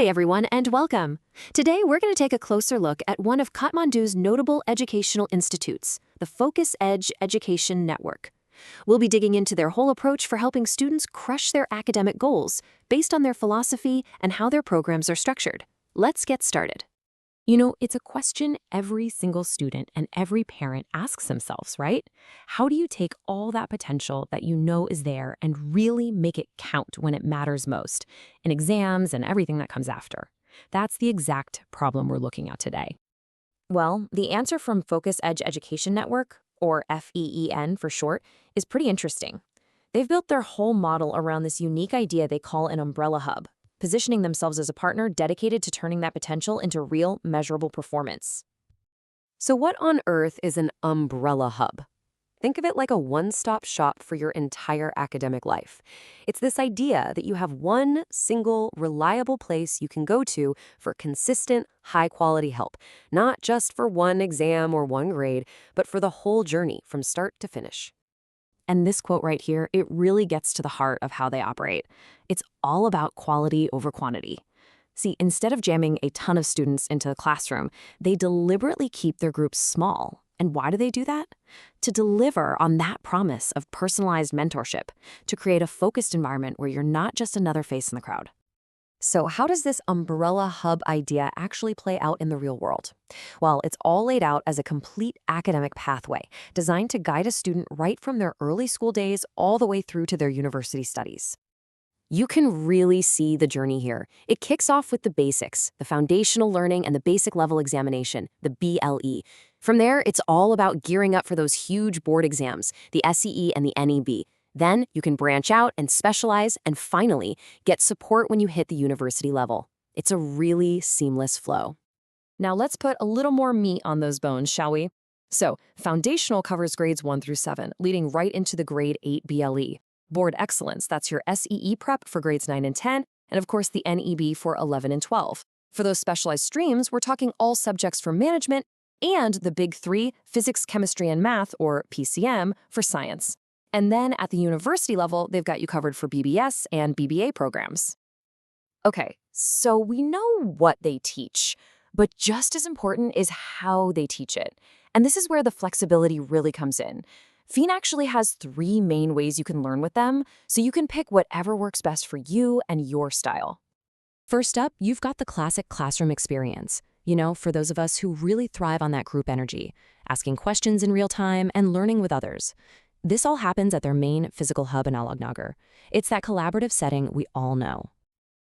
Hey everyone, and welcome. Today we're going to take a closer look at one of Kathmandu's notable educational institutes, the Focus Edge Education Network. We'll be digging into their whole approach for helping students crush their academic goals based on their philosophy and how their programs are structured. Let's get started. It's a question every single student and every parent asks themselves, right? How do you take all that potential that you know is there and really make it count when it matters most, in exams and everything that comes after? That's the exact problem we're looking at today. Well, the answer from Focus Edge Education Network, or FEEN for short, is pretty interesting. They've built their whole model around this unique idea they call an umbrella hub, positioning themselves as a partner dedicated to turning that potential into real, measurable performance. So what on earth is an umbrella hub? Think of it like a one-stop shop for your entire academic life. It's this idea that you have one single, reliable place you can go to for consistent, high-quality help, not just for one exam or one grade, but for the whole journey from start to finish. And this quote right here, it really gets to the heart of how they operate. It's all about quality over quantity. See, instead of jamming a ton of students into the classroom, they deliberately keep their groups small. And why do they do that? To deliver on that promise of personalized mentorship, to create a focused environment where you're not just another face in the crowd. So how does this umbrella hub idea actually play out in the real world? Well, it's all laid out as a complete academic pathway designed to guide a student right from their early school days all the way through to their university studies. You can really see the journey here. It kicks off with the basics, the foundational learning and the basic level examination, the BLE. From there, it's all about gearing up for those huge board exams, the SEE and the NEB. Then you can branch out and specialize and finally get support when you hit the university level. It's a really seamless flow. Now let's put a little more meat on those bones, shall we? So, foundational covers grades 1 through 7, leading right into the grade 8 BLE. Board excellence, that's your SEE prep for grades 9 and 10, and of course the NEB for 11 and 12. For those specialized streams, we're talking all subjects for management and the big 3, physics, chemistry, and math, or PCM, for science. And then at the university level, they've got you covered for BBS and BBA programs. Okay, so we know what they teach, but just as important is how they teach it. And this is where the flexibility really comes in. FEEN actually has 3 main ways you can learn with them, so you can pick whatever works best for you and your style. First up, you've got the classic classroom experience. For those of us who really thrive on that group energy, asking questions in real time and learning with others. This all happens at their main physical hub in Alagnagar. It's that collaborative setting we all know.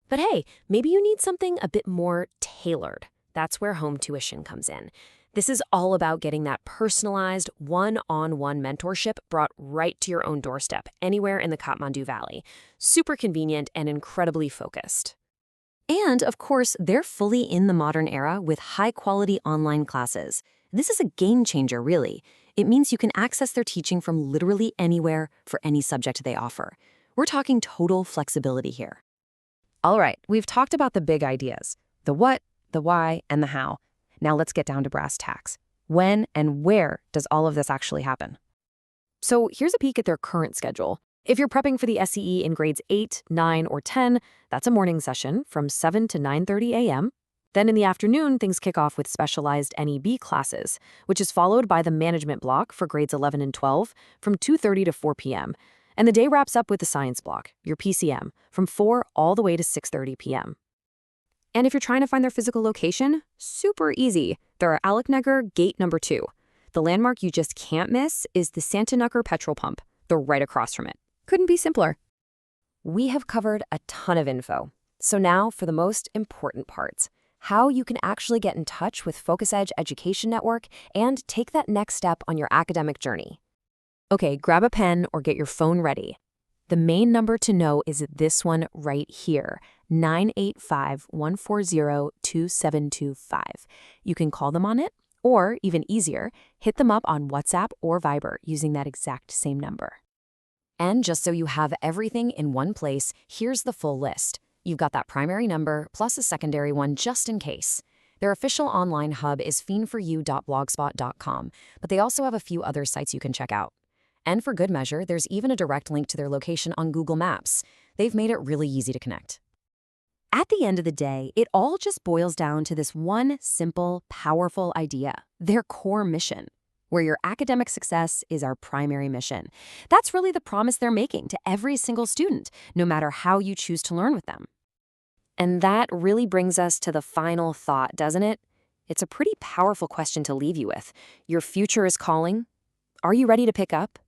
But hey, maybe you need something a bit more tailored. That's where home tuition comes in. This is all about getting that personalized, one-on-one mentorship brought right to your own doorstep, anywhere in the Kathmandu Valley. Super convenient and incredibly focused. And, of course, they're fully in the modern era with high-quality online classes. This is a game changer, really. It means you can access their teaching from literally anywhere for any subject they offer. We're talking total flexibility here. All right, we've talked about the big ideas, the what, the why, and the how. Now let's get down to brass tacks. When and where does all of this actually happen? So here's a peek at their current schedule. If you're prepping for the SEE in grades 8, 9, or 10, that's a morning session from 7 to 9:30 a.m. Then in the afternoon, things kick off with specialized NEB classes, which is followed by the management block for grades 11 and 12 from 2:30 to 4 p.m. And the day wraps up with the science block, your PCM, from 4 all the way to 6:30 p.m. And if you're trying to find their physical location, super easy. They're at Alaknagar Gate number 2. The landmark you just can't miss is the Santanukar petrol pump. They're right across from it. Couldn't be simpler. We have covered a ton of info. So now for the most important parts. How you can actually get in touch with Focus Edge Education Network and take that next step on your academic journey. Okay, grab a pen or get your phone ready. The main number to know is this one right here, 985-140-2725. You can call them on it, or even easier, hit them up on WhatsApp or Viber using that exact same number. And just so you have everything in one place, here's the full list. You've got that primary number plus a secondary one just in case. Their official online hub is feenforyou.blogspot.com, but they also have a few other sites you can check out. And for good measure, there's even a direct link to their location on Google Maps. They've made it really easy to connect. At the end of the day, it all just boils down to this one simple, powerful idea, their core mission, where your academic success is our primary mission. That's really the promise they're making to every single student, no matter how you choose to learn with them. And that really brings us to the final thought, doesn't it? It's a pretty powerful question to leave you with. Your future is calling. Are you ready to pick up?